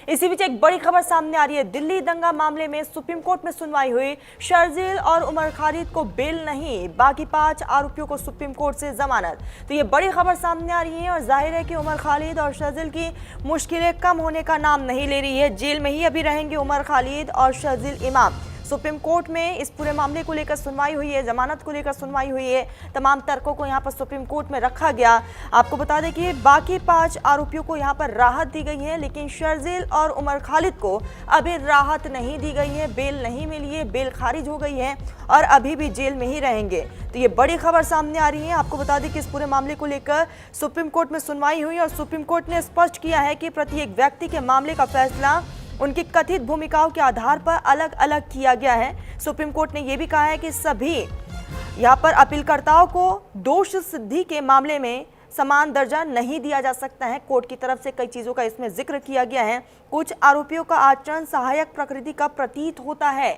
इसी बीच एक बड़ी खबर सामने आ रही है। दिल्ली दंगा मामले में सुप्रीम कोर्ट में सुनवाई हुई। शर्जील और उमर खालिद को बेल नहीं, बाकी 5 आरोपियों को सुप्रीम कोर्ट से जमानत। तो ये बड़ी खबर सामने आ रही है और जाहिर है कि उमर खालिद और शर्जील की मुश्किलें कम होने का नाम नहीं ले रही है। जेल में ही अभी रहेंगे उमर खालिद और शर्जील इमाम। सुप्रीम कोर्ट में इस पूरे मामले को लेकर सुनवाई हुई है, जमानत को लेकर सुनवाई हुई है। तमाम तर्कों को यहां पर सुप्रीम कोर्ट में रखा गया। आपको बता दें कि बाकी 5 आरोपियों को यहां पर राहत दी गई है, लेकिन शर्जील और उमर खालिद को अभी राहत नहीं दी गई है, बेल नहीं मिली है, बेल खारिज हो गई है और अभी भी जेल में ही रहेंगे। तो ये बड़ी खबर सामने आ रही है। आपको बता दें कि इस पूरे मामले को लेकर सुप्रीम कोर्ट में सुनवाई हुई और सुप्रीम कोर्ट ने स्पष्ट किया है कि प्रत्येक व्यक्ति के मामले का फैसला उनकी कथित भूमिकाओं के आधार पर अलग अलग किया गया है। सुप्रीम कोर्ट ने यह भी कहा है कि सभी यहां पर अपीलकर्ताओं को दोष सिद्धि के मामले में समान दर्जा नहीं दिया जा सकता है। कोर्ट की तरफ से कई चीजों का इसमें जिक्र किया गया है। कुछ आरोपियों का आचरण सहायक प्रकृति का प्रतीत होता है,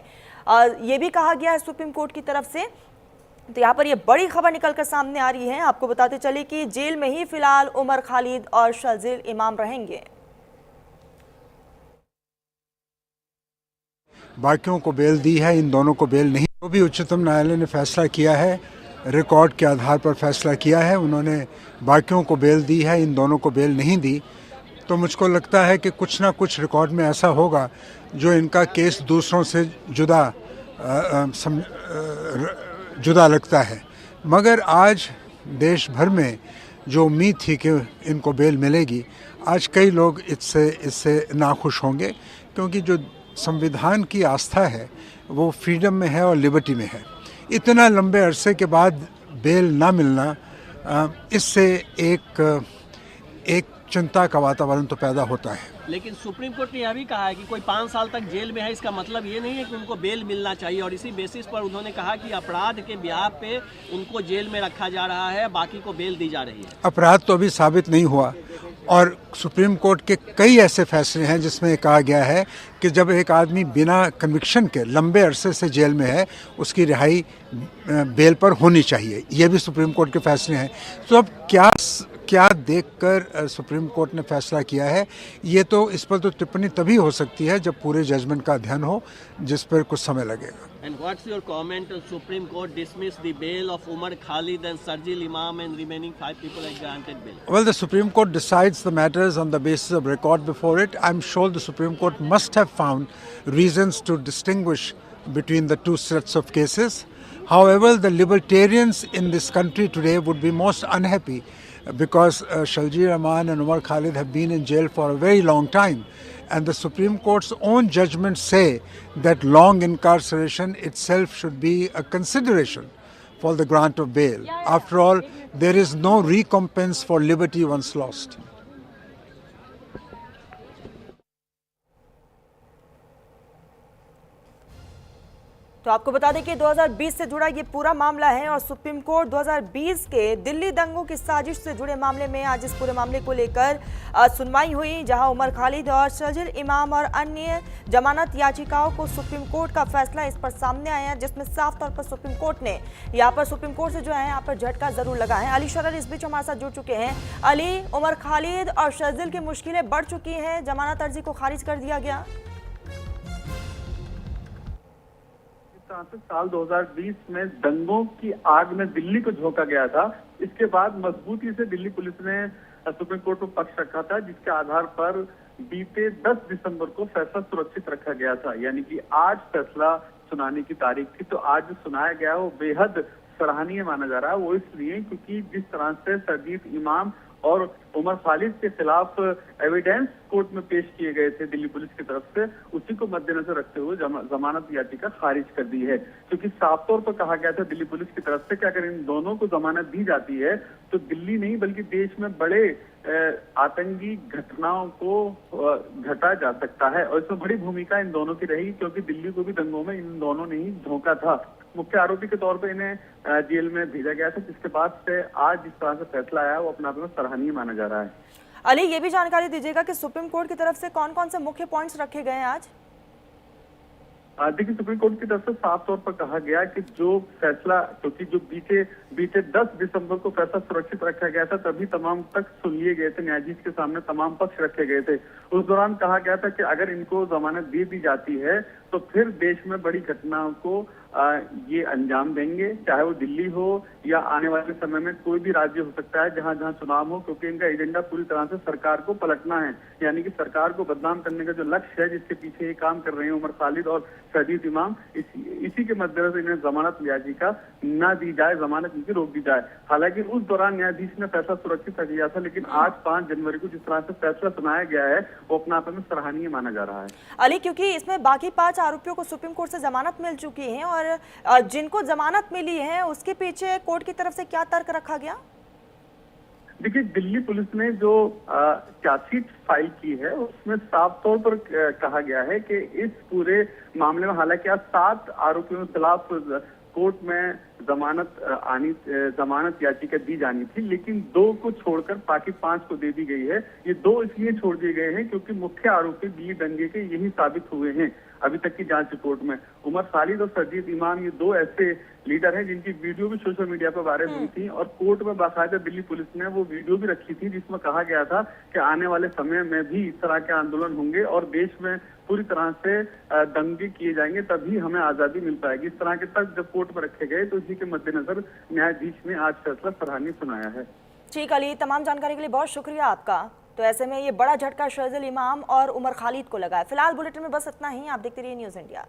यह भी कहा गया है सुप्रीम कोर्ट की तरफ से। तो यहाँ पर ये बड़ी खबर निकलकर सामने आ रही है। आपको बताते चले कि जेल में ही फिलहाल उमर खालिद और शर्जील इमाम रहेंगे। बाकियों को बेल दी है, इन दोनों को बेल नहीं। जो भी उच्चतम न्यायालय ने फैसला किया है, रिकॉर्ड के आधार पर फैसला किया है। उन्होंने बाकियों को बेल दी है, इन दोनों को बेल नहीं दी। तो मुझको लगता है कि कुछ ना कुछ रिकॉर्ड में ऐसा होगा जो इनका केस दूसरों से जुदा लगता है। मगर आज देश भर में जो उम्मीद थी कि इनको बेल मिलेगी, आज कई लोग इससे नाखुश होंगे, क्योंकि जो संविधान की आस्था है वो फ्रीडम में है और लिबर्टी में है। इतना लंबे अरसे के बाद बेल ना मिलना, इससे एक चिंता का वातावरण तो पैदा होता है। लेकिन सुप्रीम कोर्ट ने यह भी कहा है कि कोई 5 साल तक जेल में है, इसका मतलब ये नहीं है कि उनको बेल मिलना चाहिए। और इसी बेसिस पर उन्होंने कहा कि अपराध के ब्याह पे उनको जेल में रखा जा रहा है, बाकी को बेल दी जा रही है। अपराध तो अभी साबित नहीं हुआ और सुप्रीम कोर्ट के कई ऐसे फैसले हैं जिसमें कहा गया है कि जब एक आदमी बिना कन्विक्शन के लंबे अरसे से जेल में है, उसकी रिहाई बेल पर होनी चाहिए। ये भी सुप्रीम कोर्ट के फैसले हैं। तो अब क्या देखकर सुप्रीम कोर्ट ने फैसला किया है, ये तो इस पर तो टिप्पणी तभी हो सकती है जब पूरे जजमेंट का अध्ययन हो, जिस पर कुछ समय लगेगा। And what's your comment on Supreme Court dismissed the bail of Umar Khalid and Shardil Imam and remaining 5 people are granted bail? Well, the Supreme Court decides the matters on the basis of record before it. I'm sure the Supreme Court must have found reasons to distinguish between the two sets of cases. However, the libertarians in this country today would be most unhappy because Sharbeel Rahman and Umar Khalid have been in jail for a very long time. And the Supreme Court's own judgments say that long incarceration itself should be a consideration for the grant of bail. After all, there is no recompense for liberty once lost. तो आपको बता दें कि 2020 से जुड़ा ये पूरा मामला है और सुप्रीम कोर्ट 2020 के दिल्ली दंगों की साजिश से जुड़े मामले में आज इस पूरे मामले को लेकर सुनवाई हुई, जहां उमर खालिद और शर्जील इमाम और अन्य जमानत याचिकाओं को सुप्रीम कोर्ट का फैसला इस पर सामने आया, जिसमें साफ तौर पर सुप्रीम कोर्ट ने सुप्रीम कोर्ट से जो है यहाँ पर झटका जरूर लगा है। अली शरर इस बीच हमारे साथ जुड़ चुके हैं। अली, उमर खालिद और शर्जील की मुश्किलें बढ़ चुकी हैं, जमानत अर्जी को खारिज कर दिया गया। साल 2020 में दंगों की आग में दिल्ली को झोंका गया था। इसके बाद मजबूती से दिल्ली पुलिस ने सुप्रीम कोर्ट में पक्ष रखा था, जिसके आधार पर बीते 10 दिसंबर को फैसला सुरक्षित रखा गया था। यानी कि आज फैसला सुनाने की तारीख थी। तो आज जो सुनाया गया वो बेहद सराहनीय माना जा रहा है। वो इसलिए क्योंकि जिस तरह से शर्जील इमाम और उमर खालिद के खिलाफ एविडेंस कोर्ट में पेश किए गए थे दिल्ली पुलिस की तरफ से, उसी को मद्देनजर रखते हुए जमानत याचिका खारिज कर दी है। क्योंकि साफ तौर पर कहा गया था दिल्ली पुलिस की तरफ से कि अगर इन दोनों को जमानत दी जाती है तो दिल्ली नहीं बल्कि देश में बड़े आतंकी घटनाओं को घटा जा सकता है। और इसमें बड़ी भूमिका इन दोनों की रही, क्योंकि दिल्ली को भी दंगों में इन दोनों ने ही झोंका था। मुख्य आरोपी के तौर पर इन्हें जेल में भेजा गया था, जिसके बाद से आज जिस तरह से फैसला आया वो अपने आप में सराहनीय माना जा रहा है। अली, ये भी जानकारी दीजिएगा कि सुप्रीम कोर्ट की तरफ से कौन कौन से मुख्य पॉइंट्स रखे गए हैं आज? देखिए, सुप्रीम कोर्ट की तरफ से साफ तौर पर कहा गया कि जो फैसला, क्योंकि जो बीते 10 दिसंबर को फैसला सुरक्षित रखा गया था, तभी तमाम तक सुन लिए गए थे, न्यायाधीश के सामने तमाम पक्ष रखे गए थे। उस दौरान कहा गया था कि अगर इनको जमानत दे दी जाती है तो फिर देश में बड़ी घटनाओं को ये अंजाम देंगे, चाहे वो दिल्ली हो या आने वाले समय में कोई भी राज्य हो सकता है जहां जहां चुनाव हो, क्योंकि इनका एजेंडा पूरी तरह से सरकार को पलटना है। यानी कि सरकार को बदनाम करने का जो लक्ष्य है, जिसके पीछे ये काम कर रहे हैं उमर खालिद और शहजीद इमाम, इसी के मद्देनजर इन्हें जमानत याचिका न दी जाए, जमानत इनकी रोक दी जाए। हालांकि उस दौरान न्यायाधीश ने फैसला सुरक्षित रख लिया था, लेकिन आज 5 जनवरी को जिस तरह से फैसला सुनाया गया है वो अपने आप में सराहनीय माना जा रहा है। अली, क्योंकि इसमें बाकी 5 आरोपियों को सुप्रीम कोर्ट से जमानत मिल चुकी है और जिनको जमानत मिली है उसके पीछे कोर्ट की तरफ से क्या तर्क रखा गया? देखिए, दिल्ली पुलिस ने जो चार्जशीट फाइल की है उसमें साफ तौर पर कहा गया है कि इस पूरे मामले में हालांकि आज 7 आरोपियों के खिलाफ कोर्ट में जमानत याचिका दी जानी थी, लेकिन 2 को छोड़कर बाकी 5 को दे दी गई है। ये 2 इसलिए छोड़ दिए गए हैं क्योंकि मुख्य आरोपी दिल्ली दंगे के यही साबित हुए हैं अभी तक की जांच रिपोर्ट में। उमर खालिद और शहजीद इमाम ये 2 ऐसे लीडर हैं जिनकी वीडियो भी सोशल मीडिया पर वायरल हुई थी और कोर्ट में बाकायदा दिल्ली पुलिस ने वो वीडियो भी रखी थी जिसमें कहा गया था कि आने वाले समय में भी इस तरह के आंदोलन होंगे और देश में पूरी तरह से दंगे किए जाएंगे, तभी हमें आजादी मिल पाएगी। इस तरह के तर्क जब कोर्ट में रखे गए तो इसी के मद्देनजर न्यायाधीश ने आज फैसला सराहनीय सुनाया है। ठीक अली, तमाम जानकारी के लिए बहुत शुक्रिया आपका। तो ऐसे में ये बड़ा झटका शहजीद इमाम और उमर खालिद को लगा है। फिलहाल बुलेटिन में बस इतना ही। आप देखते रहिए न्यूज़ इंडिया।